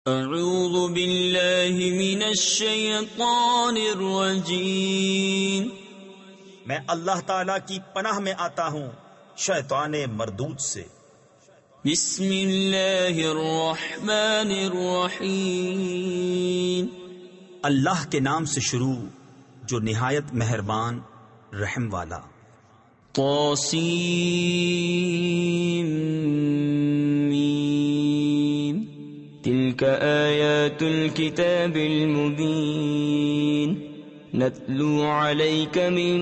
اعوذ باللہ من الشیطان الرجیم، میں اللہ تعالیٰ کی پناہ میں آتا ہوں شیطان مردود سے۔ بسم اللہ الرحمن الرحیم، اللہ کے نام سے شروع جو نہایت مہربان رحم والا۔ طاسیم میم، تلک آیات الكتاب المبین، نتلو علیک من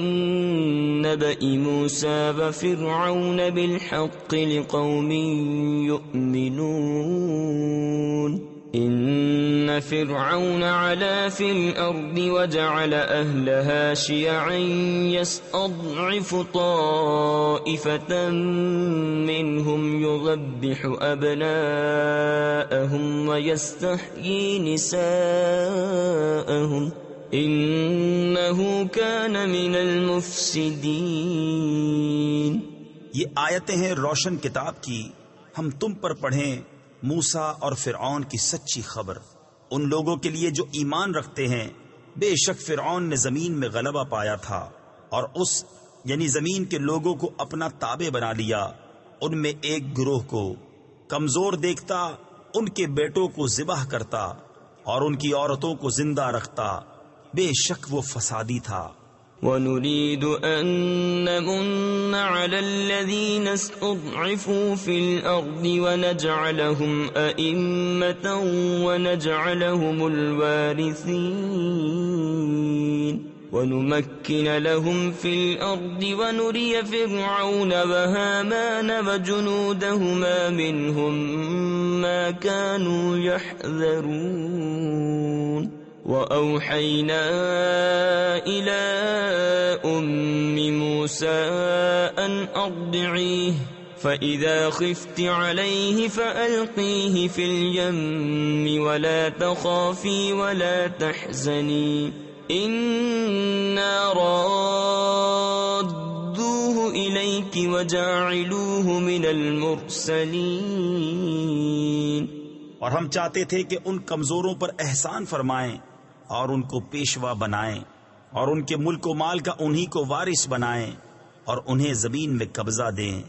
نبأ موسیٰ وفرعون بالحق لقوم یؤمنون۔ ان فرعون علا فی الارض وجعل اہلها شیعا یستضعف طائفة منهم یذبح ابناءهم ویستحیی نساءهم انہو کان من المفسدین۔ یہ آیتیں ہیں روشن کتاب کی، ہم تم پر پڑھیں موسیٰ اور فرعون کی سچی خبر ان لوگوں کے لیے جو ایمان رکھتے ہیں۔ بے شک فرعون نے زمین میں غلبہ پایا تھا اور اس یعنی زمین کے لوگوں کو اپنا تابع بنا لیا۔ ان میں ایک گروہ کو کمزور دیکھتا، ان کے بیٹوں کو ذبح کرتا اور ان کی عورتوں کو زندہ رکھتا، بے شک وہ فسادی تھا۔ وَنُرِيدُ أَن نَّمُنَّ عَلَى الَّذِينَ اسْتُضْعِفُوا فِي الْأَرْضِ وَنَجْعَلَهُمْ أَئِمَّةً وَنَجْعَلَهُمُ الْوَارِثِينَ وَنُمَكِّنَ لَهُمْ فِي الْأَرْضِ وَنُرِيَ فِرْعَوْنَ وَهَامَانَ وَجُنُودَهُمَا مِنْهُمْ مَا كَانُوا يَحْذَرُونَ۔ وَأَوْحَيْنَا إِلَىٰ أُمِّ مُوسَىٰ أَنْ أَرْضِعِيهِ فَإِذَا خِفْتِ عَلَيْهِ فَأَلْقِيهِ فِي الْيَمِّ وَلَا تَخَافِي وَلَا تَحْزَنِي إِنَّا رَادُّوهُ إِلَيْكِ وَجَاعِلُوهُ مِنَ الْمُرْسَلِينَ۔ اور ہم چاہتے تھے کہ ان کمزوروں پر احسان فرمائیں اور ان کو پیشوا بنائیں اور ان کے ملک و مال کا انہی کو وارث بنائیں اور انہیں زمین میں قبضہ دیں،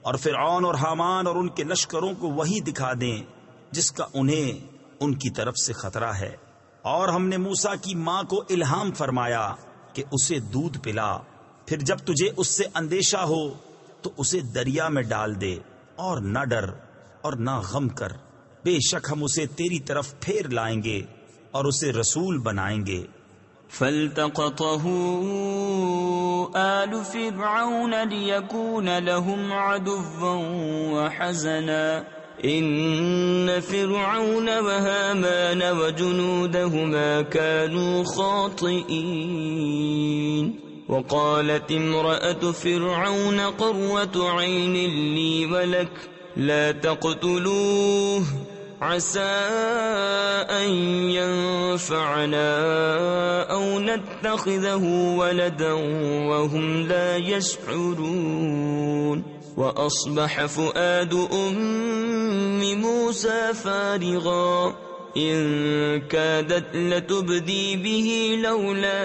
اور فرعون اور حامان اور ان کے لشکروں کو وہی دکھا دیں جس کا انہیں ان کی طرف سے خطرہ ہے۔ اور ہم نے موسیٰ کی ماں کو الہام فرمایا کہ اسے دودھ پلا، پھر جب تجھے اس سے اندیشہ ہو تو اسے دریا میں ڈال دے، اور نہ ڈر اور نہ غم کر، بے شک ہم اسے تیری طرف پھیر لائیں گے اور اسے رسول بنائیں گے۔ فَالْتَقَطَهُ آلُ فِرْعَوْنَ لِيَكُونَ لَهُمْ عَدُوًّا وَحَزَنًا إِنَّ فِرْعَوْنَ وَهَامَانَ وَجُنُودَهُمَا كَانُوا خَاطِئِينَ۔ وَقَالَتِ امْرَأَةُ فِرْعَوْنَ قُرَّةُ عَيْنٍ لِّي وَلَكَ لا تقتلوه عسى أن ينفعنا أو نتخذه ولدا وهم لا يشعرون۔ وأصبح فؤاد أم موسى فارغا إن كادت لتبدي به لولا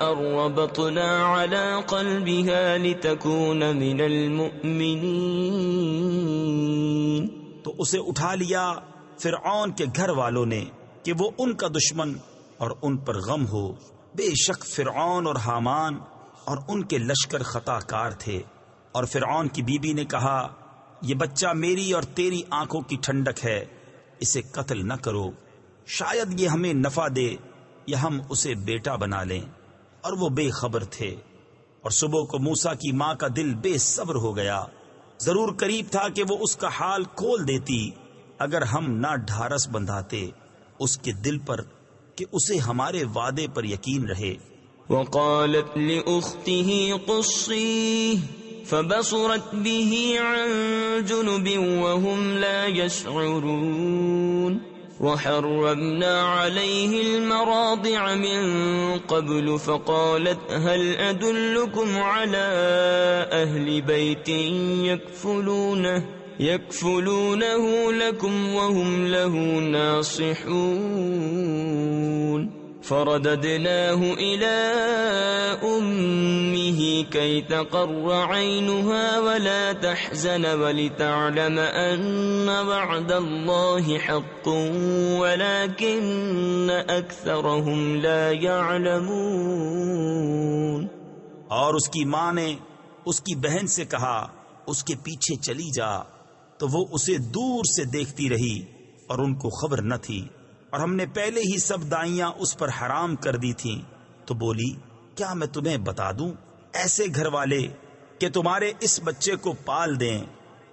أن ربطنا على قلبها لتكون من المؤمنين۔ تو اسے اٹھا لیا فرعون کے گھر والوں نے کہ وہ ان کا دشمن اور ان پر غم ہو۔ بے شک فرعون اور حامان اور ان کے لشکر خطا کار تھے۔ اور فرعون کی بیوی نے کہا، یہ بچہ میری اور تیری آنکھوں کی ٹھنڈک ہے، اسے قتل نہ کرو، شاید یہ ہمیں نفع دے یا ہم اسے بیٹا بنا لیں۔ اور وہ بے خبر تھے۔ اور صبح کو موسیٰ کی ماں کا دل بے صبر ہو گیا، ضرور قریب تھا کہ وہ اس کا حال کھول دیتی اگر ہم نہ ڈھارس بندھاتے اس کے دل پر کہ اسے ہمارے وعدے پر یقین رہے۔ وقالت لأخته قصيه فبصرت به عن جنب وهم لا يشعرون۔ وحرمنا عليه المراضع من قبل فقالت هل أدلكم على أهل بيت يكفلونه لكم وهم له ناصحون فرددناه إلى أمه كي تقر عينها ولا تحزن ولتعلم أن وعد الله حق ولكن أكثرهم لا يعلمون. اور اس کی ماں نے اس کی بہن سے کہا اس کے پیچھے چلی جا، تو وہ اسے دور سے دیکھتی رہی اور ان کو خبر نہ تھی، اور ہم نے پہلے ہی سب دائیاں اس پر حرام کر دی تھیں. تو بولی کیا میں تمہیں بتا دوں ایسے گھر والے کہ تمہارے اس بچے کو پال دیں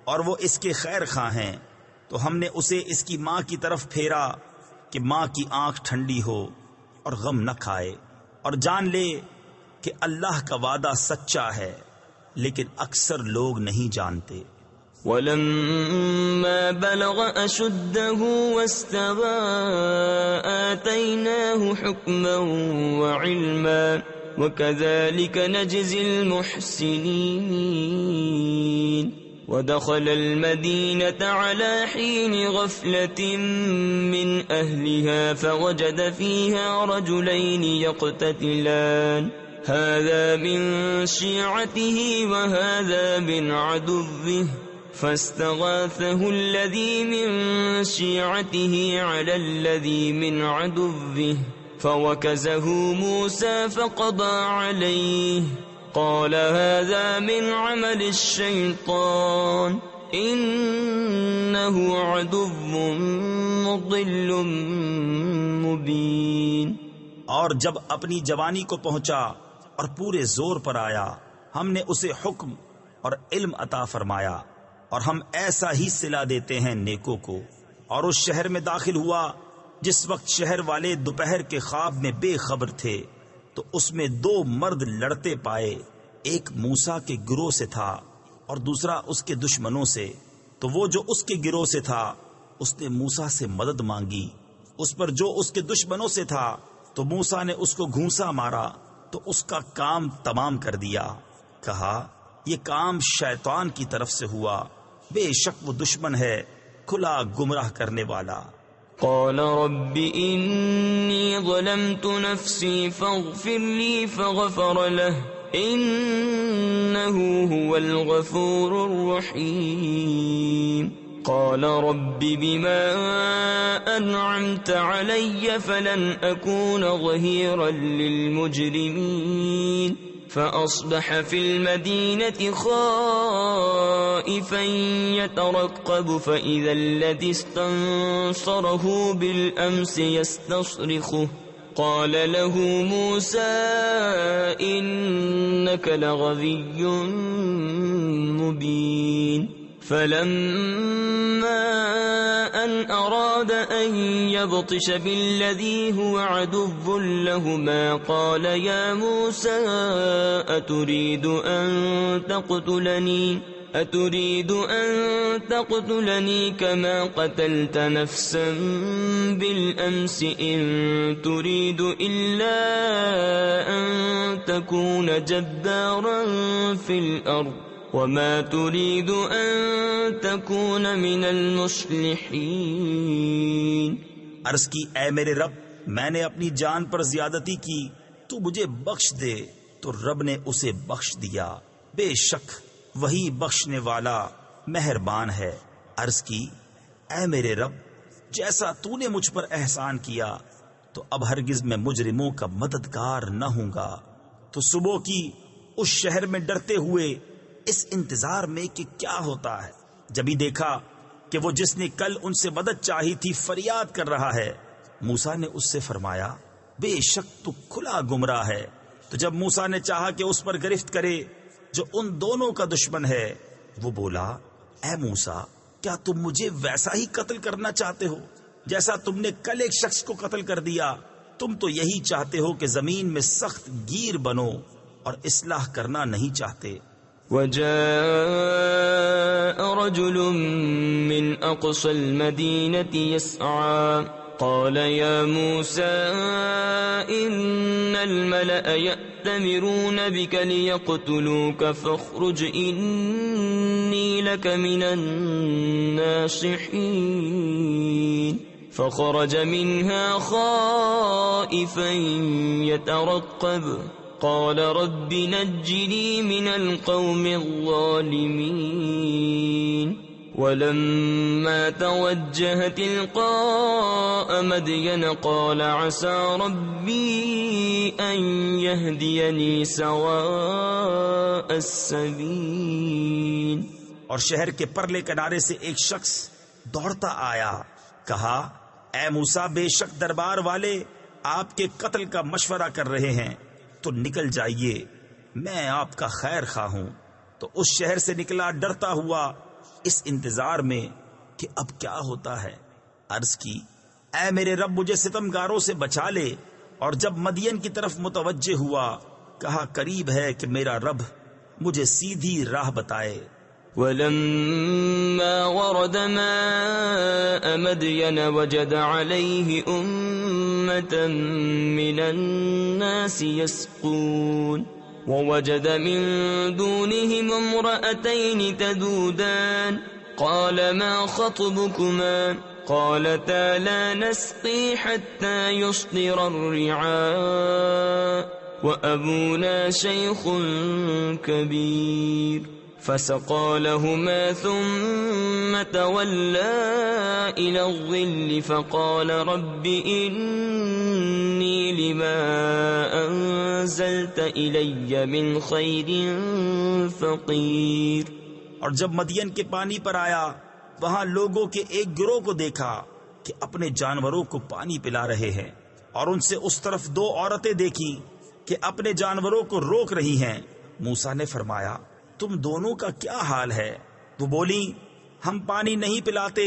اور وہ اس کے خیر خواہ ہیں. تو ہم نے اسے اس کی ماں کی طرف پھیرا کہ ماں کی آنکھ ٹھنڈی ہو اور غم نہ کھائے، اور جان لے کہ اللہ کا وعدہ سچا ہے، لیکن اکثر لوگ نہیں جانتے. وَلَمَّا بَلَغَ أَشُدَّهُ وَاسْتَوَى آتَيْنَاهُ حُكْمًا وَعِلْمًا وَكَذَلِكَ نَجْزِي الْمُحْسِنِينَ. ودخل المدينة على حين غفلة من أهلها فوجد فيها رجلين يقتتلان هذا من شيعته وهذا من عدوه فاستغاثه الذي من شيعته على الذي من عدوه فوكزه موسى فقضى عليه قال هذا من عمل الشيطان إنه عدو مضل مبين. اور جب اپنی جوانی کو پہنچا اور پورے زور پر آیا، ہم نے اسے حکم اور علم عطا فرمایا، اور ہم ایسا ہی صلہ دیتے ہیں نیکوں کو. اور اس شہر میں داخل ہوا جس وقت شہر والے دوپہر کے خواب میں بے خبر تھے، تو اس میں دو مرد لڑتے پائے، ایک موسیٰ کے گروہ سے تھا اور دوسرا اس کے دشمنوں سے. تو وہ جو اس کے گروہ سے تھا اس نے موسیٰ سے مدد مانگی، اس پر جو اس کے دشمنوں سے تھا تو موسیٰ نے اس کو گھونسا مارا تو اس کا کام تمام کر دیا. کہا یہ کام شیطان کی طرف سے ہوا، بے شک وہ دشمن ہے کھلا گمراہ کرنے والا. قال رب إني ظلمت نفسي فاغفر لي فغفر له إنه هو الغفور الرحيم. قال رب بما أنعمت علي فلن أكون ظهيرا للمجرمين. فأصبح في المدينة خائفا يترقب فإذا الذي استنصره بالأمس يستصرخه قال له موسى إنك لغوي مبين. فلما أن أراد أن يبطش بالذي هو عدو لهما قال يا موسى أتريد أن تقتلني كما قتلت نفسا بالأمس إن تريد إلا أن تكون جبارا في الأرض وما تريد أن تكون من المصلحين. عرض کی اے میرے رب، میں نے اپنی جان پر زیادتی کی، تو مجھے بخش دے. تو رب نے اسے بخش دیا، بے شک وہی بخشنے والا مہربان ہے. عرض کی اے میرے رب، جیسا تو نے مجھ پر احسان کیا تو اب ہرگز میں مجرموں کا مددگار نہ ہوں گا. تو صبح کی اس شہر میں ڈرتے ہوئے اس انتظار میں کہ کیا ہوتا ہے، جبھی دیکھا کہ وہ جس نے کل ان سے مدد چاہی تھی فریاد کر رہا ہے. موسیٰ نے اس سے فرمایا بے شک تو کھلا گمراہ ہے. تو جب موسیٰ نے چاہا کہ اس پر گرفت کرے جو ان دونوں کا دشمن ہے، وہ بولا اے موسیٰ، کیا تم مجھے ویسا ہی قتل کرنا چاہتے ہو جیسا تم نے کل ایک شخص کو قتل کر دیا؟ تم تو یہی چاہتے ہو کہ زمین میں سخت گیر بنو اور اصلاح کرنا نہیں چاہتے. وجاء رجل من أقصى المدينة يسعى قال يا موسى إن الملأ يأتمرون بك ليقتلوك فاخرج إني لك من الناصحين فخرج منها خائفا يترقب قال رب نجني من القوم الظالمين ولما توجه تلقاء مدين قال عسى ربي أن يهديني سواء السبيل. اور شہر کے پرلے کنارے سے ایک شخص دوڑتا آیا، کہا اے موسیٰ بے شک دربار والے آپ کے قتل کا مشورہ کر رہے ہیں، تو نکل جائیے، میں آپ کا خیر خواہ ہوں. تو اس شہر سے نکلا ڈرتا ہوا اس انتظار میں کہ اب کیا ہوتا ہے. عرض کی اے میرے رب مجھے ستمگاروں سے بچا لے. اور جب مدین کی طرف متوجہ ہوا کہا قریب ہے کہ میرا رب مجھے سیدھی راہ بتائے. ولما ورد ماء مدين وجد عليه أمة من الناس يسقون ووجد من دونهم امرأتين تذودان قال ما خطبكما قالتا لا نسقي حتى يصدر الرعاء وأبونا شيخ كبير فسقى لهما ثم تولى إلى الظل فقال رب إني لما أنزلت إلي من خير فقير. اور جب مدین کے پانی پر آیا وہاں لوگوں کے ایک گروہ کو دیکھا کہ اپنے جانوروں کو پانی پلا رہے ہیں، اور ان سے اس طرف دو عورتیں دیکھی کہ اپنے جانوروں کو روک رہی ہیں. موسیٰ نے فرمایا تم دونوں کا کیا حال ہے؟ وہ بولی ہم پانی نہیں پلاتے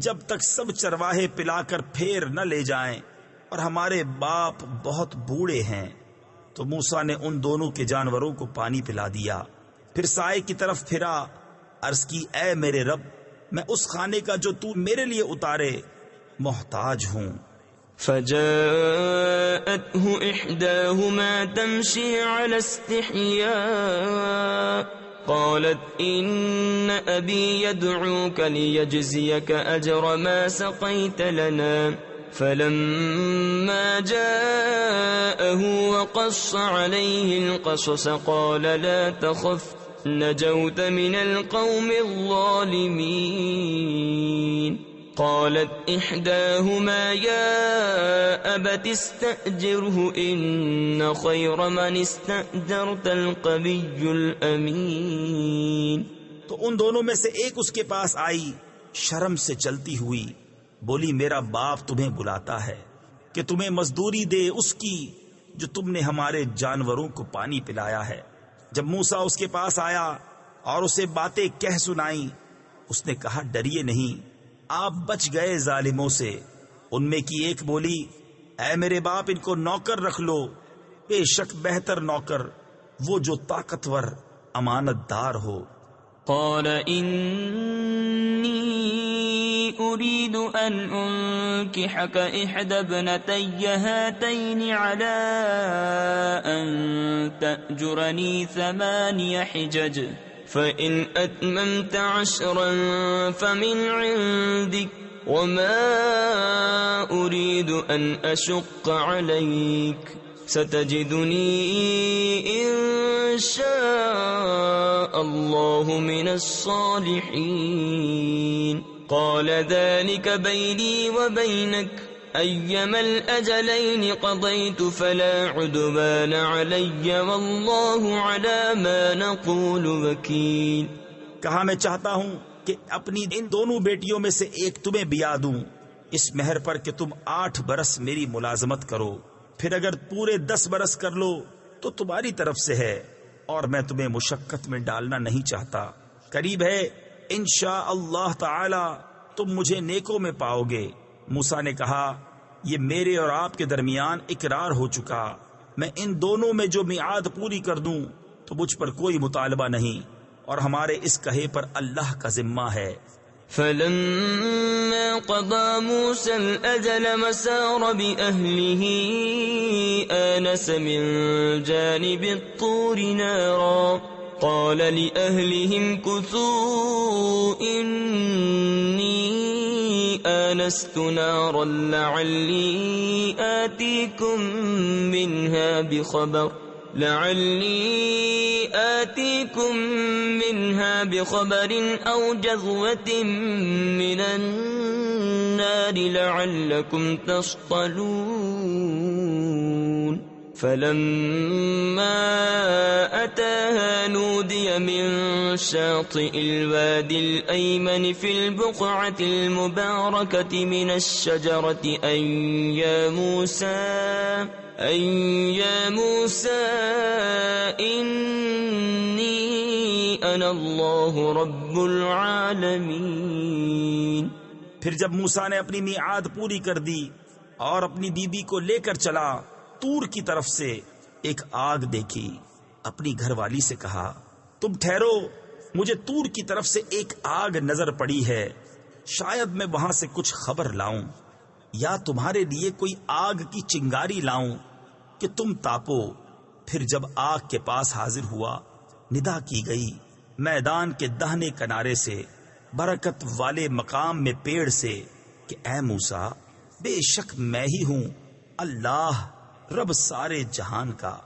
جب تک سب چرواہے پلا کر پھیر نہ لے جائیں، اور ہمارے باپ بہت بوڑھے ہیں. تو موسیٰ نے ان دونوں کے جانوروں کو پانی پلا دیا، پھر سائے کی طرف پھرا، عرض کی اے میرے رب میں اس کھانے کا جو تو میرے لیے اتارے محتاج ہوں. فجاءته إحداهما تمشي على استحياء قالت إن أبي يدعوك ليجزيك أجر ما سقيت لنا فلما جاءه وقص عليه القصص قال لا تخف نجوت من القوم الظالمين. قالت إحداهما يا أبت استأجره إن خير من استأجرت القوي الأمين. تو ان دونوں میں سے ایک اس کے پاس آئی شرم سے چلتی ہوئی، بولی میرا باپ تمہیں بلاتا ہے کہ تمہیں مزدوری دے اس کی جو تم نے ہمارے جانوروں کو پانی پلایا ہے. جب موسیٰ اس کے پاس آیا اور اسے باتیں کہہ سنائی، اس نے کہا ڈریے نہیں، آپ بچ گئے ظالموں سے. ان میں کی ایک بولی اے میرے باپ ان کو نوکر رکھ لو، بے شک بہتر نوکر وہ جو طاقتور امانت دار ہو. قال إني أريد أن أنكحك إحدى ابنتي هاتين على أن تأجرني 8 حجج فإن أتممت 10 فمن عندك وما أريد أن أشق عليك ستجدني إن شاء الله من الصالحين. قال ذلك بيني وبينك أيما الأجلين قضيت فلا عدوان علي والله على ما نقول وكيل. کہا میں چاہتا ہوں کہ اپنی ان دونوں بیٹیوں میں سے ایک تمہیں بیاہ دوں اس مہر پر کہ تم 8 برس میری ملازمت کرو، پھر اگر پورے 10 برس کر لو تو تمہاری طرف سے ہے، اور میں تمہیں مشقت میں ڈالنا نہیں چاہتا. قریب ہے انشاءاللہ تعالی تم مجھے نیکوں میں پاؤ گے. موسیٰ نے کہا یہ میرے اور آپ کے درمیان اقرار ہو چکا، میں ان دونوں میں جو میعاد پوری کر دوں تو مجھ پر کوئی مطالبہ نہیں، اور ہمارے اس کہے پر اللہ کا ذمہ ہے. فلما قضى موسى الأجل مسار بأهله آنس من جانب الطور نارا قال لأهلهم كثوا إني آنست نارا لعلي آتيكم منها بخبر أو جذوة من النار لعلكم تصطلون فلما أتاها نودي من شاطئ الوادي الأيمن في البقعة المباركة من الشجرة أن يا موسى إني أنا الله رب العالمين۔ پھر جب موسیٰ نے اپنی میعاد پوری کر دی اور اپنی بیوی کو لے کر چلا، طور کی طرف سے ایک آگ دیکھی، اپنی گھر والی سے کہا تم ٹھہرو، مجھے طور کی طرف سے ایک آگ نظر پڑی ہے، شاید میں وہاں سے کچھ خبر لاؤں یا تمہارے لیے کوئی آگ کی چنگاری لاؤں کہ تم تاپو۔ پھر جب آگ کے پاس حاضر ہوا، ندا کی گئی میدان کے دہنے کنارے سے، برکت والے مقام میں پیڑ سے کہ اے موسیٰ، بے شک میں ہی ہوں اللہ رب سارے جہان کا۔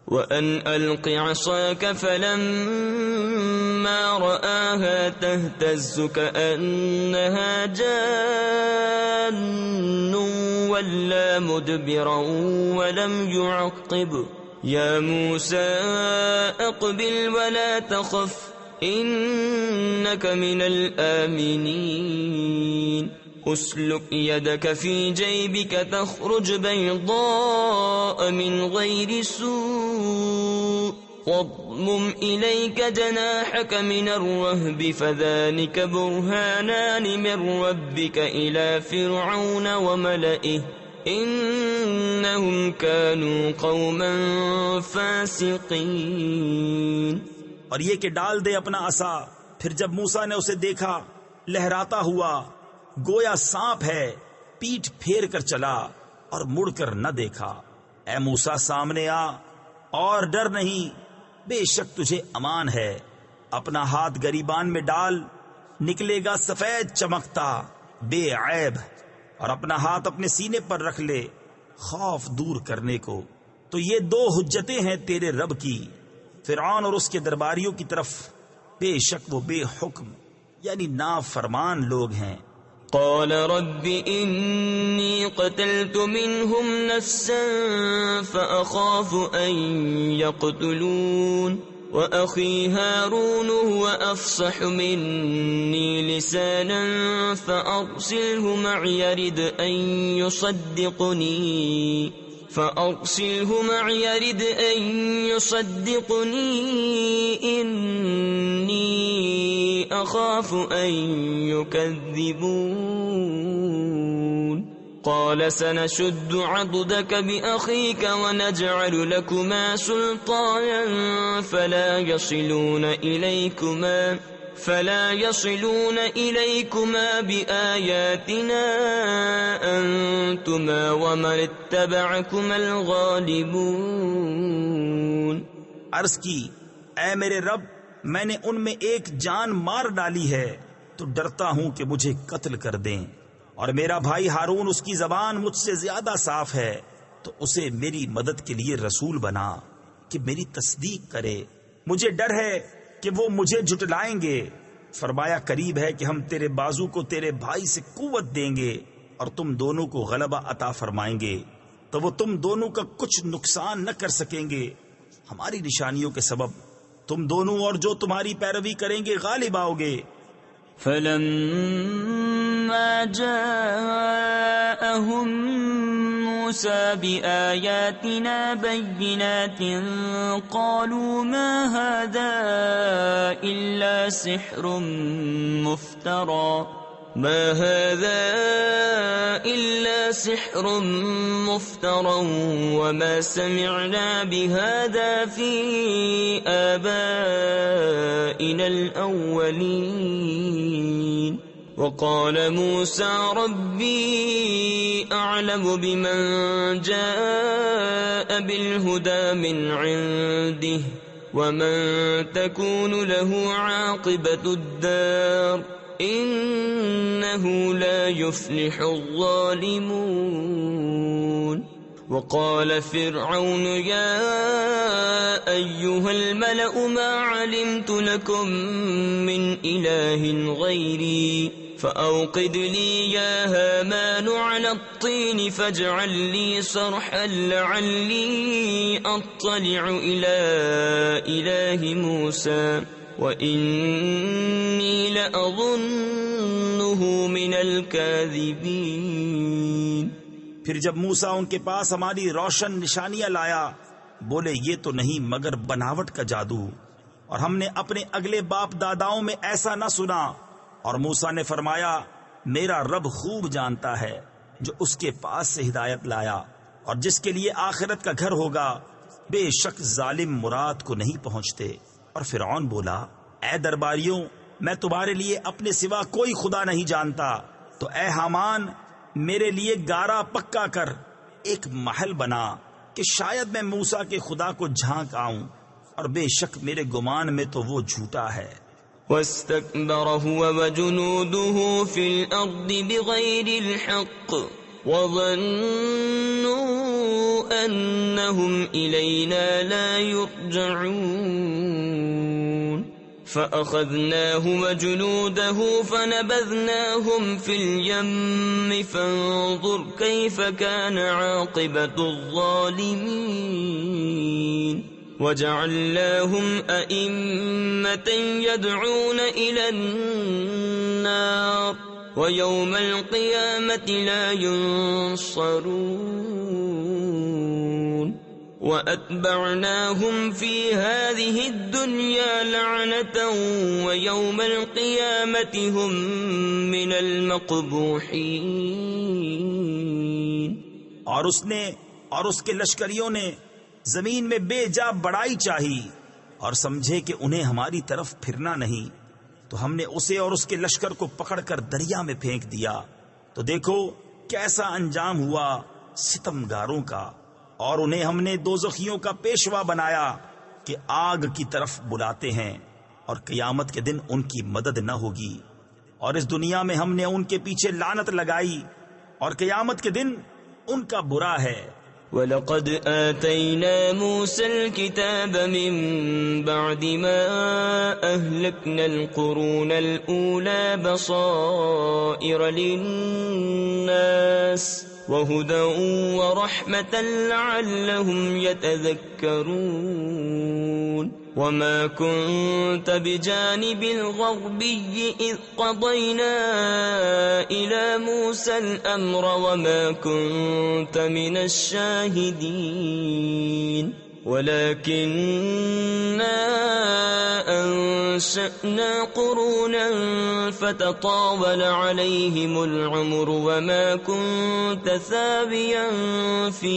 وَأَنْ أَلْقِ عَصَاكَ فَلَمَّا رَآهَا تَهْتَزُّ كَأَنَّهَا جَانٌّ وَلَّى مُدْبِرًا وَلَمْ يُعَقِّبْ يَا مُوسَى أَقْبِلْ وَلَا تَخَفْ إِنَّكَ مِنَ الْآمِنِينَ اسلک یدک فی جیبک تخرج بیضاء من غیر سوء واضمم الیک جناحک من الرہب فذلک برہانان من ربک الی فرعون وملئه انہم کانوا قوما فاسقین۔ اور یہ کہ ڈال دے اپنا عصا۔ پھر جب موسیٰ نے اسے دیکھا لہراتا ہوا گویا سانپ ہے، پیٹھ پھیر کر چلا اور مڑ کر نہ دیکھا۔ اے موسیٰ سامنے آ اور ڈر نہیں، بے شک تجھے امان ہے۔ اپنا ہاتھ گریبان میں ڈال، نکلے گا سفید چمکتا بے عیب، اور اپنا ہاتھ اپنے سینے پر رکھ لے خوف دور کرنے کو۔ تو یہ دو حجتیں ہیں تیرے رب کی، فرعون اور اس کے درباریوں کی طرف، بے شک وہ بے حکم یعنی نافرمان لوگ ہیں۔ قال رب إني قتلت منهم نفسا فأخاف أن يقتلون وأخي هارون هو أفصح مني لسانا فأرسله معي يرد أن يصدقني إني أخاف أن يكذبون قال سنشد عضدك بأخيك ونجعل لكما سلطانا فلا يصلون إليكما بآياتنا أنتما ومن اتبعكما الغالبون۔ عرض کی اے میرے رب، میں نے ان میں ایک جان مار ڈالی ہے تو ڈرتا ہوں کہ مجھے قتل کر دیں، اور میرا بھائی ہارون اس کی زبان مجھ سے زیادہ صاف ہے، تو اسے میری مدد کے لیے رسول بنا کہ میری تصدیق کرے۔ مجھے ڈر ہے کہ وہ مجھے جھٹلائیں گے۔ فرمایا قریب ہے کہ ہم تیرے بازو کو تیرے بھائی سے قوت دیں گے اور تم دونوں کو غلبہ عطا فرمائیں گے، تو وہ تم دونوں کا کچھ نقصان نہ کر سکیں گے۔ ہماری نشانیوں کے سبب تم دونوں اور جو تمہاری پیروی کریں گے غالب آؤ گے۔ فلما جاءهم موسى بآياتنا بينات قالوا ما هذا إلا سحر مفترى وما سمعنا بهذا في آبائنا الأولين وقال موسى ربي أعلم بمن جاء بالهدى من عنده ومن تكون له عاقبة الدار إنه لا يفلح الظالمون وقال فرعون يا أيها الملأ ما علمت لكم من إله غيري فأوقد لي يا هامان على الطين فاجعل لي صرحا لعلي أطلع إلى إله موسى وإني لأظنه من الكاذبين۔ پھر جب موسیٰ ان کے پاس ہماری روشن نشانیاں لایا، بولے یہ تو نہیں مگر بناوٹ کا جادو، اور ہم نے اپنے اگلے باپ داداؤں میں ایسا نہ سنا۔ اور موسیٰ نے فرمایا میرا رب خوب جانتا ہے جو اس کے پاس سے ہدایت لایا اور جس کے لیے آخرت کا گھر ہوگا، بے شک ظالم مراد کو نہیں پہنچتے۔ اور فرعون بولا اے درباریوں، میں تمہارے لیے اپنے سوا کوئی خدا نہیں جانتا، تو اے حامان میرے لیے گارا پکا کر ایک محل بنا کہ شاید میں موسیٰ کے خدا کو جھانک آؤں، اور بے شک میرے گمان میں تو وہ جھوٹا ہے۔ واستكبر هو وجنوده في الأرض بغير الحق وظنوا أنهم إلينا لا يرجعون فأخذناه وجنوده فنبذناهم في اليم فانظر كيف كان عاقبة الظالمين وجعلناهم أئمة يدعون إلى النار ويوم القيامة لا ينصرون وأتبعناهم في هذه الدنيا لعنة ويوم القيامة هم من المقبوحين۔ اور اس نے اور اس کے لشکریوں نے زمین میں بے جا بڑائی چاہی اور سمجھے کہ انہیں ہماری طرف پھرنا نہیں، تو ہم نے اسے اور اس کے لشکر کو پکڑ کر دریا میں پھینک دیا، تو دیکھو کیسا انجام ہوا ستمگاروں کا۔ اور انہیں ہم نے دوزخیوں کا پیشوا بنایا کہ آگ کی طرف بلاتے ہیں، اور قیامت کے دن ان کی مدد نہ ہوگی۔ اور اس دنیا میں ہم نے ان کے پیچھے لعنت لگائی، اور قیامت کے دن ان کا برا ہے۔ وَلَقَدْ آتَيْنَا مُوسَى الْكِتَابَ مِن بَعْدِ مَا أَهْلَكْنَا الْقُرُونَ الْأُولَى بَصَائِرَ لِلنَّاسِ وَهُدًى وَرَحْمَةً لَعَلَّهُمْ يَتَذَكَّرُونَ وَمَا كُنْتَ بِجَانِبِ الْغَرْبِيِّ إِذْ قَضَيْنَا إِلَى مُوسَى الْأَمْرَ وَمَا كُنْتَ مِنَ الشَّاهِدِينَ وَلَكِنَّا أَنشَأْنَا قُرُونًا فَتَطَاوَلَ عَلَيْهِمُ الْعُمُرُ وَمَا كُنْتَ ثَاوِيًا فِي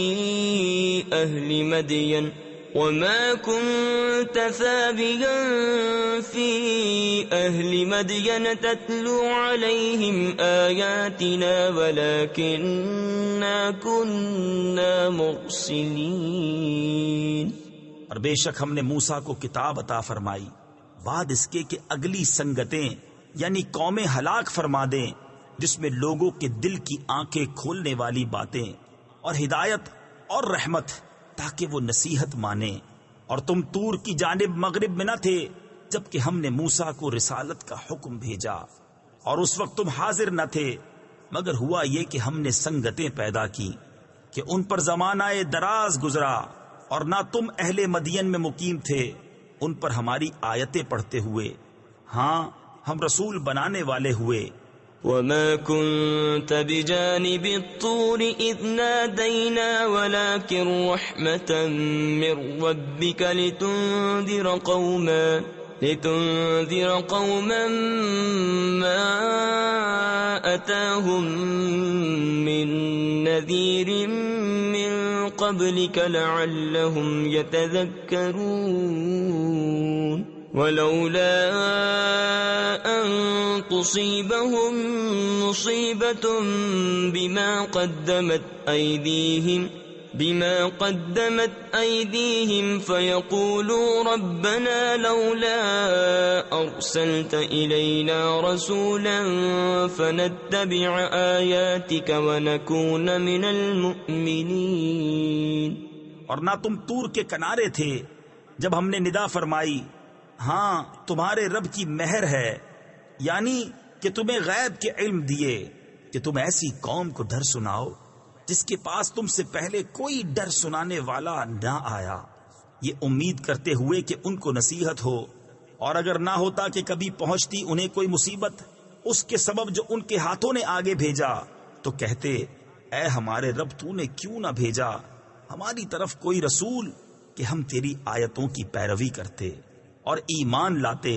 أَهْلِ مَدْيَنَ تتلو عليهم آياتنا ولكننا كنا مرسلين۔ اور بے شک ہم نے موسیٰ کو کتاب عطا فرمائی بعد اس کے کہ اگلی سنگتیں یعنی قومیں ہلاک فرما دیں، جس میں لوگوں کے دل کی آنکھیں کھولنے والی باتیں اور ہدایت اور رحمت، تاکہ وہ نصیحت مانے۔ اور تم طور کی جانب مغرب میں نہ تھے جبکہ ہم نے موسیٰ کو رسالت کا حکم بھیجا، اور اس وقت تم حاضر نہ تھے، مگر ہوا یہ کہ ہم نے سنگتیں پیدا کی کہ ان پر زمانہ دراز گزرا، اور نہ تم اہل مدین میں مقیم تھے ان پر ہماری آیتیں پڑھتے ہوئے، ہاں ہم رسول بنانے والے ہوئے۔ وما كنت بجانب الطور إذ نادينا ولكن رحمة من ربك لتنذر قوما ما أتاهم من نذير من قبلك لعلهم يتذكرون ولولا أن تصيبهم مصيبة بما قدمت أيديهم فيقولوا ربنا لولا أرسلت إلينا رسولا فنتبع آياتك ونكون من المؤمنين۔ اور نہ تم طور کے کنارے تھے جب ہم نے ندا فرمائی، ہاں تمہارے رب کی مہر ہے، یعنی کہ تمہیں غیب کے علم دیے کہ تم ایسی قوم کو ڈر سناؤ جس کے پاس تم سے پہلے کوئی ڈر سنانے والا نہ آیا، یہ امید کرتے ہوئے کہ ان کو نصیحت ہو، اور اگر نہ ہوتا کہ کبھی پہنچتی انہیں کوئی مصیبت اس کے سبب جو ان کے ہاتھوں نے آگے بھیجا، تو کہتے اے ہمارے رب تو نے کیوں نہ بھیجا ہماری طرف کوئی رسول کہ ہم تیری آیتوں کی پیروی کرتے اور ایمان لاتے۔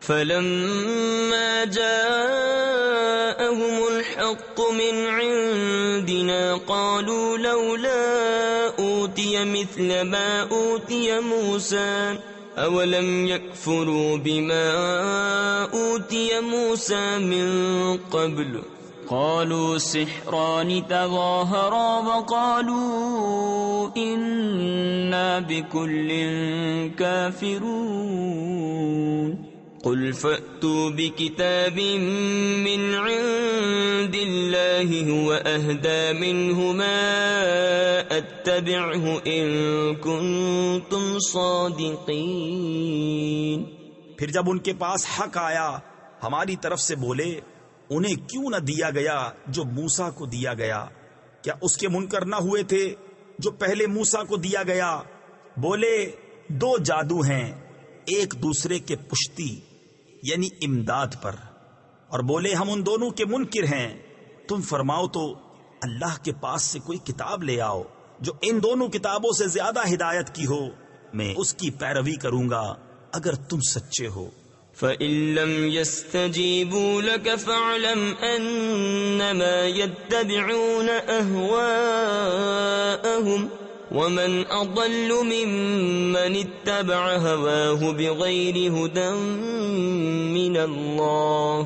فلما جاءهم الحق من عندنا قالوا لولا أوتي مثل ما أوتي موسى أولم يكفروا بما أوتي موسى من قبل قالوا سحران تظاهرا وقالوا إنا بكل كافرون قل فأتوا بكتاب من عند الله هو أهدى منهما أتبعه إن كنتم صادقين۔ پھر جب ان کے پاس حق آیا ہماری طرف سے بولے انہیں کیوں نہ دیا گیا جو موسیٰ کو دیا گیا، کیا اس کے منکر نہ ہوئے تھے جو پہلے موسیٰ کو دیا گیا؟ بولے دو جادو ہیں، ایک دوسرے کے پشتی یعنی امداد پر، اور بولے ہم ان دونوں کے منکر ہیں، تم فرماؤ تو اللہ کے پاس سے کوئی کتاب لے آؤ جو ان دونوں کتابوں سے زیادہ ہدایت کی ہو، میں اس کی پیروی کروں گا اگر تم سچے ہو۔ فَإِن لَّمْ يَسْتَجِيبُوا لَكَ فَاعْلَمْ أَنَّمَا يَتَّبِعُونَ أَهْوَاءَهُمْ وَمَنْ أَضَلُّ مِمَّنِ اتَّبَعَ هَوَاهُ بِغَيْرِ هُدًى مِّنَ اللَّهِ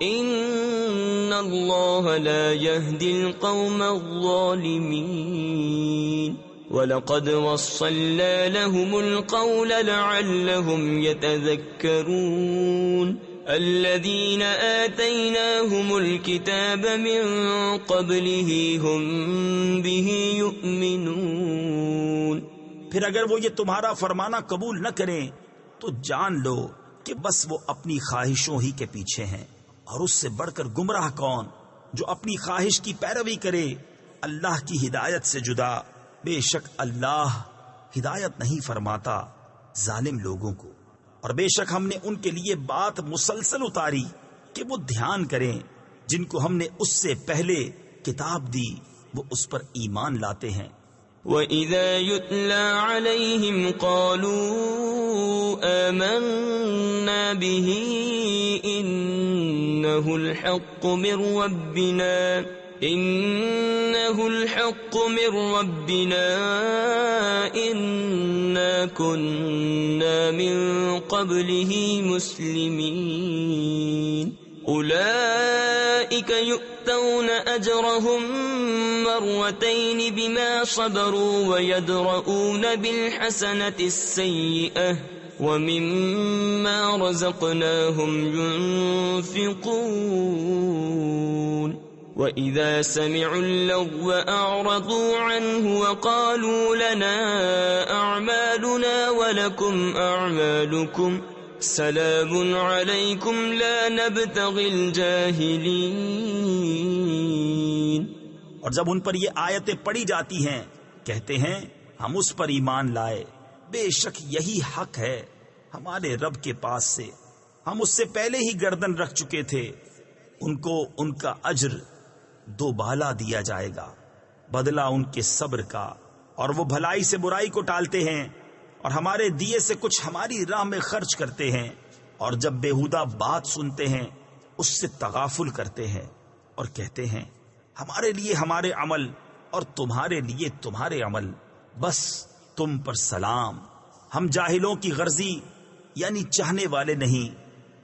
إِنَّ اللَّهَ لَا يَهْدِي الْقَوْمَ الظَّالِمِينَ۔ وَلَقَدْ وَصَّلْنَا لَهُمُ الْقَوْلَ لَعَلَّهُمْ يَتَذَكَّرُونَ الَّذِينَ آتَيْنَاهُمُ الْكِتَابَ مِنْ قَبْلِهِ هُمْ بِهِ يُؤْمِنُونَ۔ پھر اگر وہ یہ تمہارا فرمانا قبول نہ کریں تو جان لو کہ بس وہ اپنی خواہشوں ہی کے پیچھے ہیں، اور اس سے بڑھ کر گمراہ کون جو اپنی خواہش کی پیروی کرے اللہ کی ہدایت سے جدا۔ بے شک اللہ ہدایت نہیں فرماتا ظالم لوگوں کو، اور بے شک ہم نے ان کے لیے بات مسلسل اتاری کہ وہ دھیان کریں، جن کو ہم نے اس سے پہلے کتاب دی وہ اس پر ایمان لاتے ہیں۔ وَإِذَا يُتْلَى عَلَيْهِمْ قَالُوا آمَنَّا بِهِ إِنَّهُ الْحَقُّ مِنْ رَبِّنَا إِنَّا كُنَّا مِنْ قَبْلِهِ مُسْلِمِينَ أُولَئِكَ يُؤْتَوْنَ أَجْرَهُمْ مَرَّتَيْنِ بِمَا صَبَرُوا وَيَدْرَؤُونَ بِالْحَسَنَةِ السَّيِّئَةَ وَمِمَّا رَزَقْنَاهُمْ يُنْفِقُونَ وَإِذَا سَمِعُوا اللَّغْوَ أَعْرَضُوا عَنْهُ وَقَالُوا لَنَا أَعْمَالُنَا وَلَكُمْ أَعْمَالُكُمْ سَلَامٌ عَلَيْكُمْ لَا نَبْتَغِي الْجَاهِلِينَ۔ اور جب ان پر یہ آیتیں پڑھی جاتی ہیں کہتے ہیں ہم اس پر ایمان لائے، بے شک یہی حق ہے ہمارے رب کے پاس سے، ہم اس سے پہلے ہی گردن رکھ چکے تھے، ان کو ان کا اجر دوبالا دیا جائے گا، بدلہ ان کے صبر کا، اور وہ بھلائی سے برائی کو ٹالتے ہیں، اور ہمارے دیے سے کچھ ہماری راہ میں خرچ کرتے ہیں، اور جب بےہودہ بات سنتے ہیں اس سے تغافل کرتے ہیں، اور کہتے ہیں ہمارے لیے ہمارے عمل اور تمہارے لیے تمہارے عمل، بس تم پر سلام، ہم جاہلوں کی غرضی یعنی چاہنے والے نہیں۔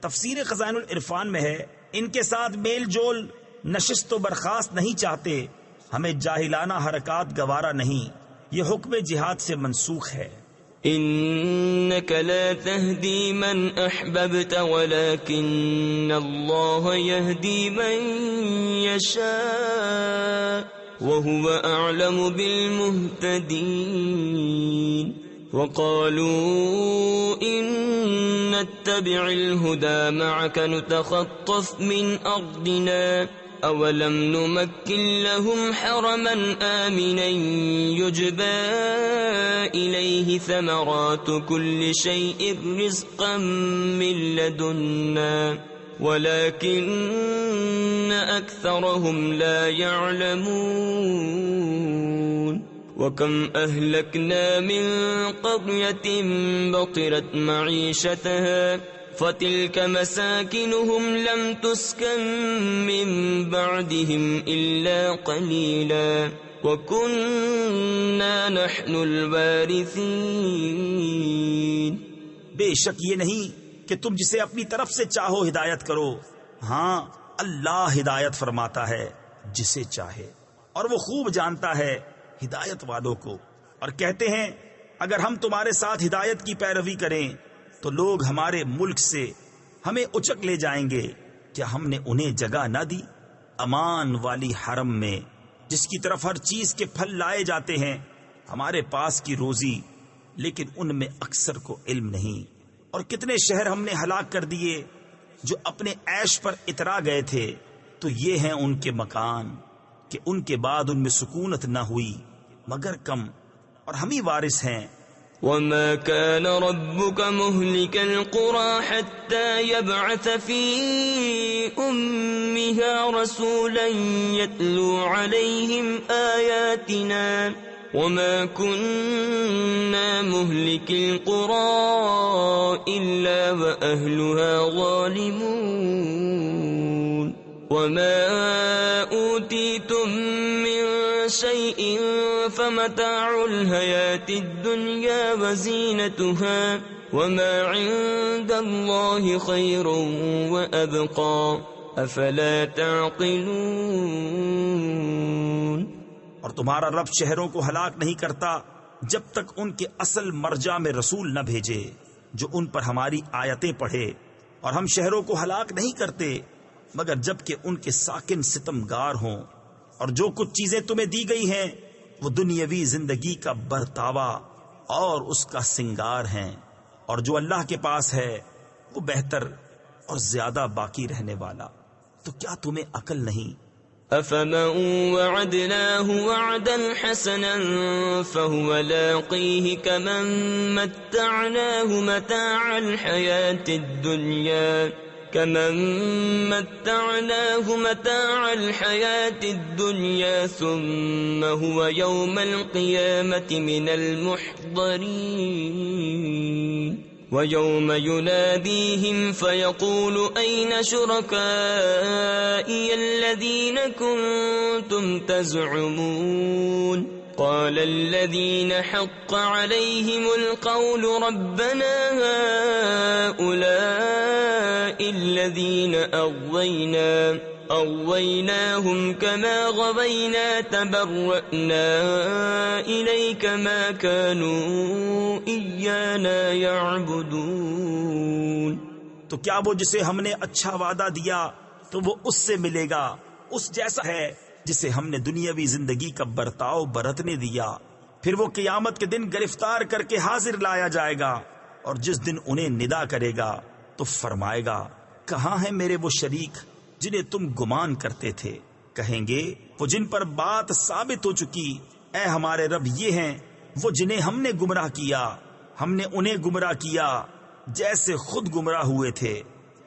تفسیر خزائن العرفان میں ہے ان کے ساتھ میل جول نشست و برخاست نہیں چاہتے، ہمیں جاہلانہ حرکات گوارا نہیں، یہ حکم جہاد سے منسوخ ہے۔ إنك لا تهدي من أحببت ولكن الله يهدي من يشاء وهو أعلم بالمهتدين وقالوا إن نتبع الهدى معك نتخطف من أرضنا أولم نمكن لهم حرما آمنا يجبى إليه ثمرات كل شيء رزقا من لدنا ولكن أكثرهم لا يعلمون وكم أهلكنا من قرية بطرت معيشتها فتلك مساكنهم لم تسكن من بعدهم إلا قليلا وكنا نحن الوارثين۔ بے شک یہ نہیں کہ تم جسے اپنی طرف سے چاہو ہدایت کرو، ہاں اللہ ہدایت فرماتا ہے جسے چاہے، اور وہ خوب جانتا ہے ہدایت والوں کو۔ اور کہتے ہیں اگر ہم تمہارے ساتھ ہدایت کی پیروی کریں تو لوگ ہمارے ملک سے ہمیں اچک لے جائیں گے، کیا ہم نے انہیں جگہ نہ دی امان والی حرم میں جس کی طرف ہر چیز کے پھل لائے جاتے ہیں، ہمارے پاس کی روزی لیکن ان میں اکثر کو علم نہیں۔ اور کتنے شہر ہم نے ہلاک کر دیے جو اپنے عیش پر اترا گئے تھے، تو یہ ہیں ان کے مکان کہ ان کے بعد ان میں سکونت نہ ہوئی مگر کم، اور ہم ہی وارث ہیں۔ وما كان ربك مهلك القرى حتى يبعث في أمها رسولا يتلو عليهم آياتنا وما كنا مهلك القرى إلا وأهلها ظالمون وما أوتيتم من شيء فمتاع الحياة الدنيا وزينتها وما عند الله خير وأبقى أفلا تعقلون۔ اور تمہارا رب شہروں کو ہلاک نہیں کرتا جب تک ان کے اصل مرجع میں رسول نہ بھیجے جو ان پر ہماری آیتیں پڑھے، اور ہم شہروں کو ہلاک نہیں کرتے مگر جب کہ ان کے ساکن ستمگار ہوں۔ اور جو کچھ چیزیں تمہیں دی گئی ہیں وہ دنیاوی زندگی کا برتاوا اور اس کا سنگار ہیں، اور جو اللہ کے پاس ہے وہ بہتر اور زیادہ باقی رہنے والا۔ تو کیا تمہیں عقل نہیں؟ أفمن وعدناه وعدا حسنا فهو لاقيه كمن متعناه متاع الحياة الدنيا ثم هو يوم القيامة من المحضرين ويوم يناديهم فيقول أين شركائي الذين كنتم تزعمون قال الذين حق عليهم القول ربنا هؤلاء الذين أغويناهم كما غوينا تبرأنا إليك ما كانوا إيانا يعبدون۔ تو کیا وہ جسے ہم نے اچھا وعدہ دیا تو وہ اس سے ملے گا، اس جیسا ہے جسے ہم نے دنیاوی زندگی کا برتاؤ برتنے دیا، پھر وہ قیامت کے دن گرفتار کر کے حاضر لایا جائے گا، اور جس دن انہیں ندا کرے گا تو فرمائے گا کہاں ہیں میرے وہ شریک جنہیں تم گمان کرتے تھے؟ کہیں گے وہ جن پر بات ثابت ہو چکی، اے ہمارے رب یہ ہیں وہ جنہیں ہم نے گمراہ کیا، ہم نے انہیں گمراہ کیا جیسے خود گمراہ ہوئے تھے،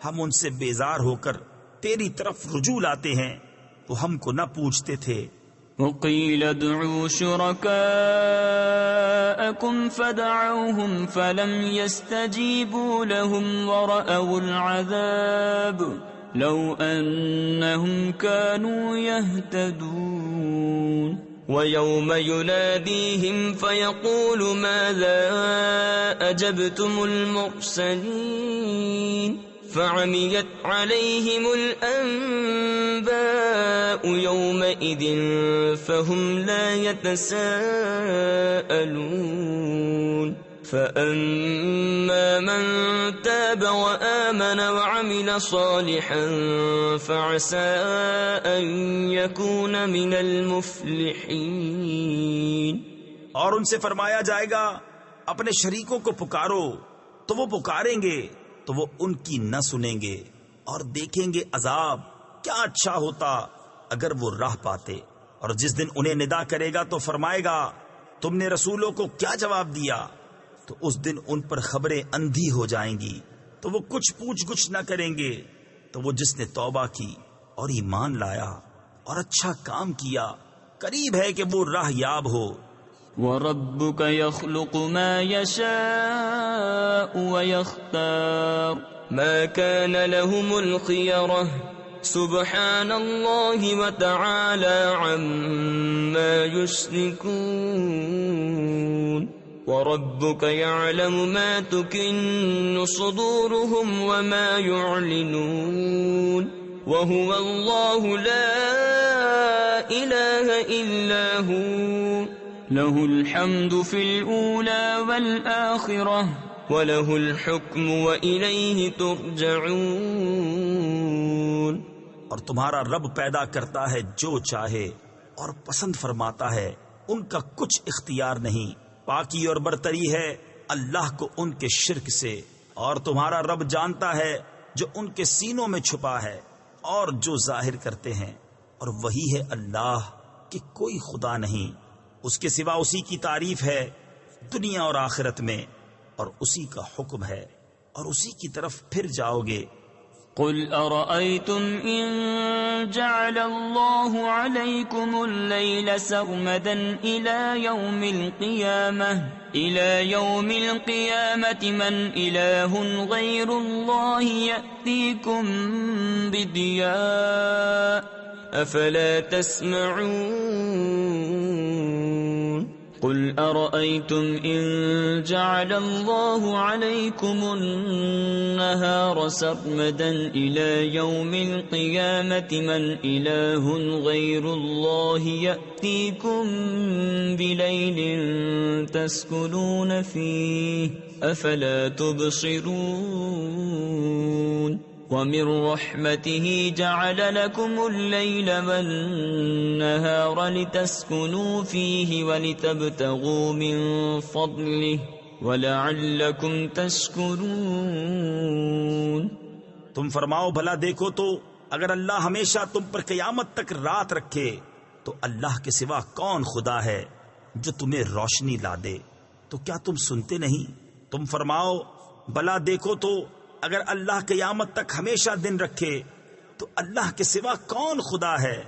ہم ان سے بیزار ہو کر تیری طرف رجوع لاتے ہیں، وہ ہم کو نہ پوچھتے تھے۔ وقيل ادعوا شركاءكم فدعوهم فلم يستجيبوا لهم ورأوا العذاب لو أنهم كانوا يهتدون۔ وَيَوْمَ يُنَادِيهِمْ فَيَقُولُ مَاذَا أَجَبْتُمُ الْمُرْسَلِينَ فَعَمِيَتْ عَلَيْهِمُ الْأَنْبَاءُ يَوْمَئِذٍ فَهُمْ لَا يَتَسَاءَلُونَ فَأَمَّا مَنْ تَابَ وَآمَنَ وَعَمِلَ صَالِحًا فَعَسَىٰ أَنْ يَكُونَ مِنَ الْمُفْلِحِينَ۔ اور ان سے فرمایا جائے گا اپنے شریکوں کو پکارو، تو وہ پکاریں گے تو وہ ان کی نہ سنیں گے، اور دیکھیں گے عذاب کیا اچھا ہوتا اگر وہ راہ پاتے۔ اور جس دن انہیں ندا کرے گا تو فرمائے گا تم نے رسولوں کو کیا جواب دیا؟ تو اس دن ان پر خبریں اندھی ہو جائیں گی، تو وہ کچھ پوچھ گچھ نہ کریں گے۔ تو وہ جس نے توبہ کی اور ایمان لایا اور اچھا کام کیا، قریب ہے کہ وہ راہ یاب ہو۔ وَرَبُّكَ يَخْلُقُ مَا يَشَاءُ وَيَخْتَارُ مَا كَانَ لَهُمُ الْخِيَرَةُ سُبْحَانَ اللَّهِ وَتَعَالَى عَمَّا يُشْرِكُونَ وَرَبُّكَ يَعْلَمُ مَا تُكِنُّ صُدُورُهُمْ وَمَا يُعْلِنُونَ وَهُوَ اللَّهُ لَا إِلَٰهَ إِلَّا هُوَ لَهُ الْحَمْدُ فِي الْأُولَى وَالْآخِرَةِ وَلَهُ الْحُكْمُ وَإِلَيْهِ تُرْجَعُونَ۔ اور تمہارا رب پیدا کرتا ہے جو چاہے اور پسند فرماتا ہے، ان کا کچھ اختیار نہیں۔ پاکی اور برتری ہے اللہ کو ان کے شرک سے، اور تمہارا رب جانتا ہے جو ان کے سینوں میں چھپا ہے اور جو ظاہر کرتے ہیں، اور وہی ہے اللہ کہ کوئی خدا نہیں، اس کے سوا اسی کی تعریف ہے دنیا اور آخرت میں، اور اسی کا حکم ہے اور اسی کی طرف پھر جاؤ گے۔ قل أرأيتم إن جعل الله عليكم الليل سرمدا إلى يوم القيامة من إله غير الله يأتيكم بضياء أفلا تسمعون قل أرأيتم إن جعل الله عليكم النهار سرمدا إلى يوم القيامة من إله غير الله يأتيكم بليل تسكنون فيه أفلا تبصرون ومن رحمته جعل لكم الليل والنهار لتسكنوا فيه ولتبتغوا من فضله ولعلكم تشكرون۔ تم فرماؤ بھلا دیکھو تو اگر اللہ ہمیشہ تم پر قیامت تک رات رکھے تو اللہ کے سوا کون خدا ہے جو تمہیں روشنی لا دے؟ تو کیا تم سنتے نہیں؟ تم فرماؤ بھلا دیکھو تو اگر اللہ قیامت تک ہمیشہ دن رکھے تو اللہ کے سوا کون خدا ہے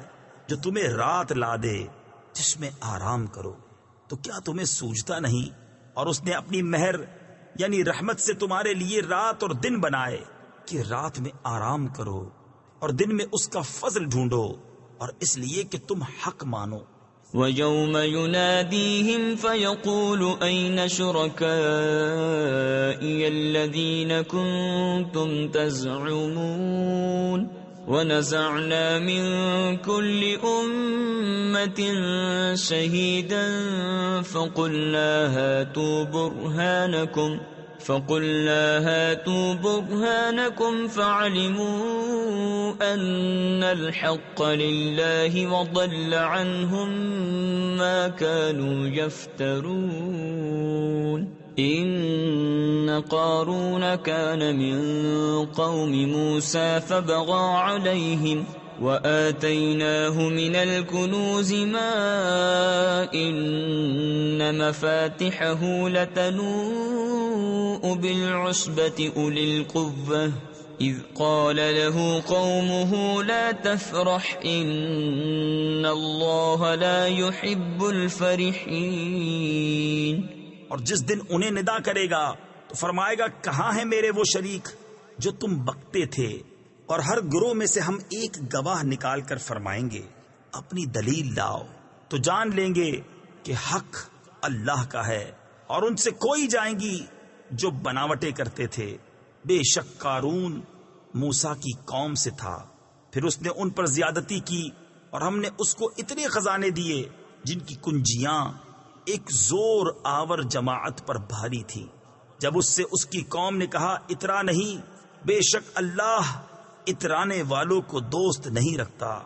جو تمہیں رات لا دے جس میں آرام کرو؟ تو کیا تمہیں سوجتا نہیں؟ اور اس نے اپنی مہر یعنی رحمت سے تمہارے لیے رات اور دن بنائے کہ رات میں آرام کرو اور دن میں اس کا فضل ڈھونڈو، اور اس لیے کہ تم حق مانو۔ وَيَوْمَ يُنَادِيهِمْ فَيَقُولُ أَيْنَ شُرَكَائِيَ الَّذِينَ كُنتُمْ تَزْعُمُونَ وَنَزَعْنَا مِنْ كُلِّ أُمَّةٍ شَهِيدًا فَقُلْنَا هَاتُوا بُرْهَانَكُمْ فَعَلِمُوا أَنَّ الْحَقَّ لِلَّهِ وَضَلَّ عَنْهُمْ مَا كَانُوا يَفْتَرُونَ إِنَّ قَارُونَ كَانَ مِنْ قَوْمِ مُوسَى فَبَغَى عَلَيْهِمْ وَآتَيْنَاهُ مِنَ الْكُنُوزِ مَا إِنَّ مَفَاتِحَهُ لَتَنُوءُ بِالْعُصْبَةِ أُولِي الْقُوَّةِ إِذْ قَالَ لَهُ قَوْمُهُ لَا تَفْرَحْ إِنَّ اللَّهَ لَا يُحِبُّ الْفَرِحِينَ۔ اور جس دن انہیں ندا کرے گا تو فرمائے گا کہاں ہیں میرے وہ شریک جو تم بکتے تھے؟ اور ہر گروہ میں سے ہم ایک گواہ نکال کر فرمائیں گے اپنی دلیل لاؤ۔ تو جان لیں گے کہ حق اللہ کا ہے، اور ان سے کوئی جائیں گی جو بناوٹیں کرتے تھے۔ بے شک قارون موسیٰ کی قوم سے تھا، پھر اس نے ان پر زیادتی کی، اور ہم نے اس کو اتنے خزانے دیے جن کی کنجیاں ایک زور آور جماعت پر بھاری تھی۔ جب اس سے اس کی قوم نے کہا اترا نہیں، بے شک اللہ اترانے والوں کو دوست نہیں رکھتا۔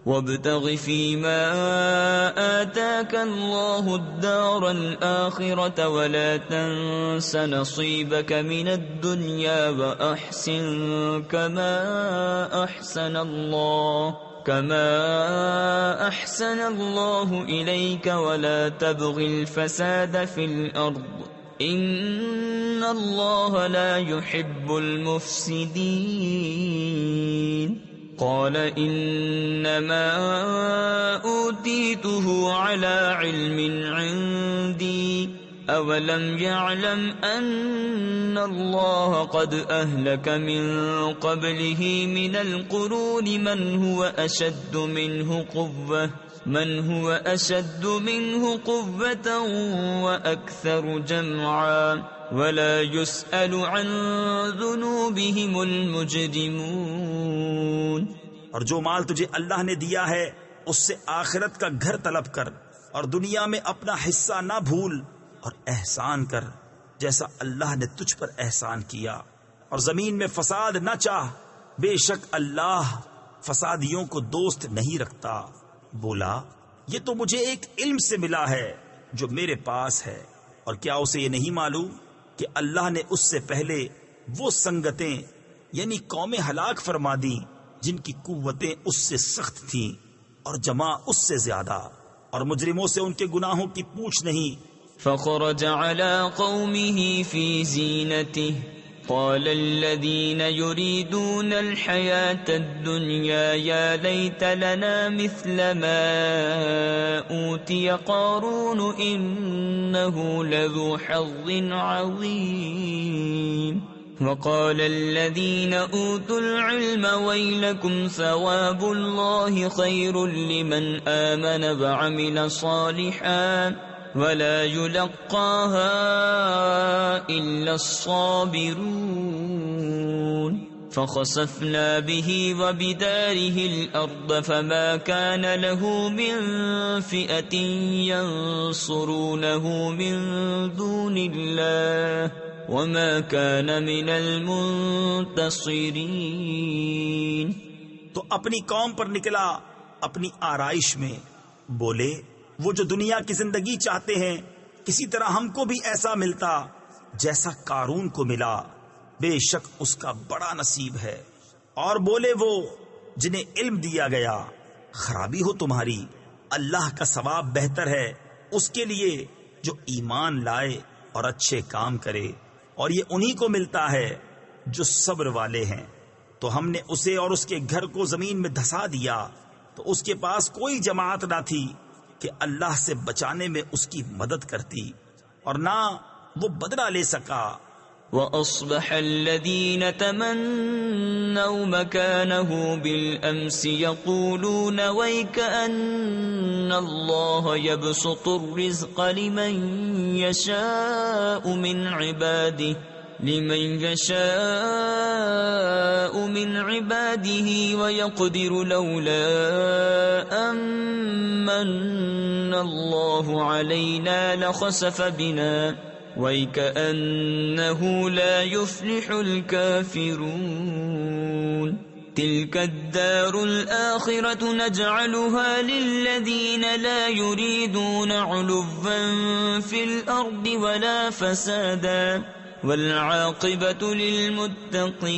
وابتغ فيما آتاك الله الدار الآخرة ولا تنس نصيبك من الدنيا وأحسن كما أحسن الله إليك ولا تبغ الفساد في الأرض إن الله لا يحب المفسدين۔ قال انما اوتيته على علم عندي اولم يعلم ان الله قد اهلك من قبله من القرون من هو اشد منه قوة واكثر جمعا ولا يسأل عن ذنوبهم المجرمون۔ اور جو مال تجھے اللہ نے دیا ہے اس سے آخرت کا گھر طلب کر، اور دنیا میں اپنا حصہ نہ بھول، اور احسان کر جیسا اللہ نے تجھ پر احسان کیا، اور زمین میں فساد نہ چاہ، بے شک اللہ فسادیوں کو دوست نہیں رکھتا۔ بولا یہ تو مجھے ایک علم سے ملا ہے جو میرے پاس ہے، اور کیا اسے یہ نہیں معلوم کہ اللہ نے اس سے پہلے وہ سنگتیں یعنی قومیں ہلاک فرما دیں جن کی قوتیں اس سے سخت تھیں اور جمع اس سے زیادہ، اور مجرموں سے ان کے گناہوں کی پوچھ نہیں۔ فخرج على قومه في زينته قال الذين يريدون الحياة الدنيا يا ليت لنا مثل ما أوتي قارون إنه لذو حظ عظيم۔ وقال الذين أوتوا العلم ويلكم ثواب الله خير لمن آمن وعمل صالحا ولا يلقاها إلا الصابرون۔ فخسفنا به وبداره الأرض فما كان له من فئة ينصرونه من دون الله وما كان من المنتصرين۔ تو اپنی قوم پر نکلا اپنی آرائش میں، بولے وہ جو دنیا کی زندگی چاہتے ہیں کسی طرح ہم کو بھی ایسا ملتا جیسا قارون کو ملا، بے شک اس کا بڑا نصیب ہے۔ اور بولے وہ جنہیں علم دیا گیا خرابی ہو تمہاری، اللہ کا ثواب بہتر ہے اس کے لیے جو ایمان لائے اور اچھے کام کرے، اور یہ انہی کو ملتا ہے جو صبر والے ہیں۔ تو ہم نے اسے اور اس کے گھر کو زمین میں دھسا دیا، تو اس کے پاس کوئی جماعت نہ تھی کہ اللہ سے بچانے میں اس کی مدد کرتی، اور نہ وہ بدلہ لے سکا۔ وَأَصْبَحَ الَّذِينَ تَمَنَّوْا مَكَانَهُ بِالْأَمْسِ يَقُولُونَ وَيْكَأَنَّ اللَّهَ يَبْسُطُ الرِّزْقَ لِمَن يَشَاءُ مِنْ عِبَادِهِ وَيَقْدِرُ لَوْلَا أَمَّنَّ اللَّهُ عَلَيْنَا لَخَسَفَ بِنَا وَيْكَأَنَّهُ لَا يُفْلِحُ الْكَافِرُونَ۔ تِلْكَ الدَّارُ الْآخِرَةُ نَجْعَلُهَا لِلَّذِينَ لَا يُرِيدُونَ عُلُوًّا فِي الْأَرْضِ وَلَا فَسَادًا وَالْعَاقِبَةُ لِلْمُتَّقِينَ۔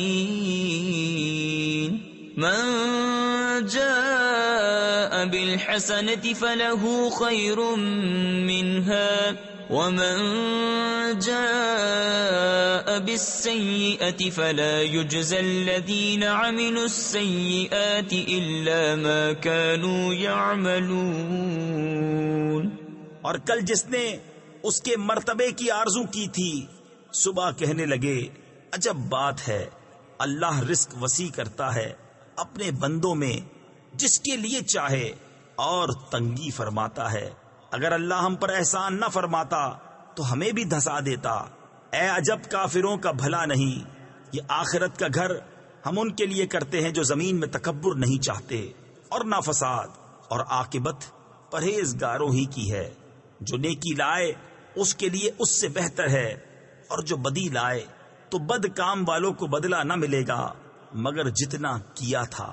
مَنْ جَاءَ بِالْحَسَنَةِ فَلَهُ خَيْرٌ مِّنْهَا وَمَنْ جَاءَ بِالسَّيِّئَةِ فَلَا يُجْزَى الَّذِينَ عَمِلُوا السَّيِّئَاتِ إِلَّا مَا كَانُوا يَعْمَلُونَ۔ اور کل جس نے اس کے مرتبے کی آرزو کی تھی صبح کہنے لگے عجب بات ہے، اللہ رزق وسیع کرتا ہے اپنے بندوں میں جس کے لیے چاہے، اور تنگی فرماتا ہے۔ اگر اللہ ہم پر احسان نہ فرماتا تو ہمیں بھی دھسا دیتا۔ اے عجب کافروں کا بھلا نہیں، یہ آخرت کا گھر ہم ان کے لیے کرتے ہیں جو زمین میں تکبر نہیں چاہتے اور نہ فساد، اور عاقبت پرہیزگاروں ہی کی ہے۔ جو نیکی لائے اس کے لیے اس سے بہتر ہے، اور جو بدی لائے تو بد کام والوں کو بدلہ نہ ملے گا مگر جتنا کیا تھا۔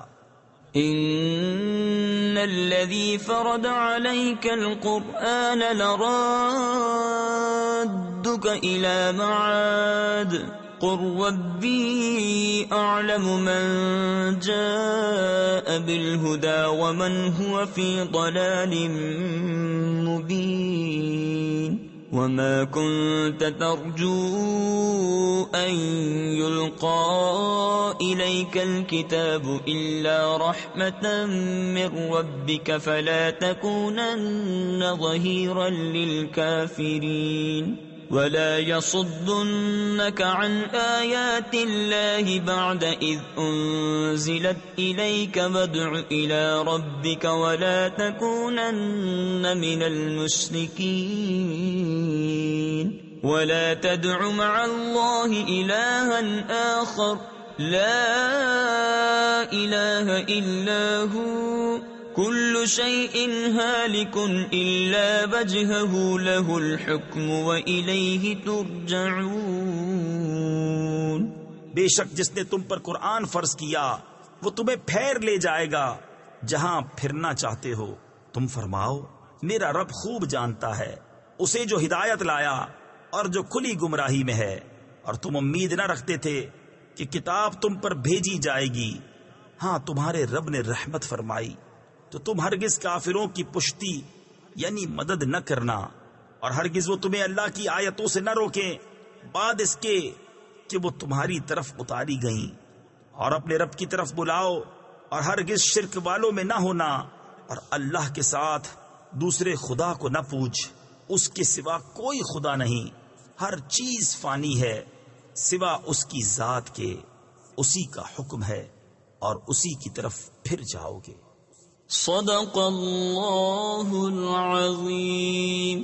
ان الذي فرض عليك القرآن لرادك الى معاد قل ربي اعلم من جاء بالهدى ومن هو في ضلال مبين وما كنت ترجو أن يلقى إليك الكتاب إلا رحمة من ربك فلا تكونن ظهيرا للكافرين ولا يصدنك عن آيات الله بعد إذ أنزلت إليك وادع إلى ربك ولا تكونن من المشركين ولا تدع مع الله إلها آخر لا إله إلا هو كل شيء هالك إلا وجهه له الحكم وإليه ترجعون۔ بے شک جس نے تم پر قرآن فرض کیا وہ تمہیں پھیر لے جائے گا جہاں پھرنا چاہتے ہو۔ تم فرماؤ میرا رب خوب جانتا ہے اسے جو ہدایت لایا اور جو کھلی گمراہی میں ہے، اور تم امید نہ رکھتے تھے کہ کتاب تم پر بھیجی جائے گی۔ ہاں تمہارے رب نے رحمت فرمائی تو تم ہرگز کافروں کی پشتی یعنی مدد نہ کرنا، اور ہرگز وہ تمہیں اللہ کی آیتوں سے نہ روکیں بعد اس کے کہ وہ تمہاری طرف اتاری گئیں، اور اپنے رب کی طرف بلاؤ اور ہرگز شرک والوں میں نہ ہونا، اور اللہ کے ساتھ دوسرے خدا کو نہ پوچھ، اس کے سوا کوئی خدا نہیں، ہر چیز فانی ہے سوا اس کی ذات کے، اسی کا حکم ہے اور اسی کی طرف پھر جاؤ گے۔ صدق اللہ العظیم۔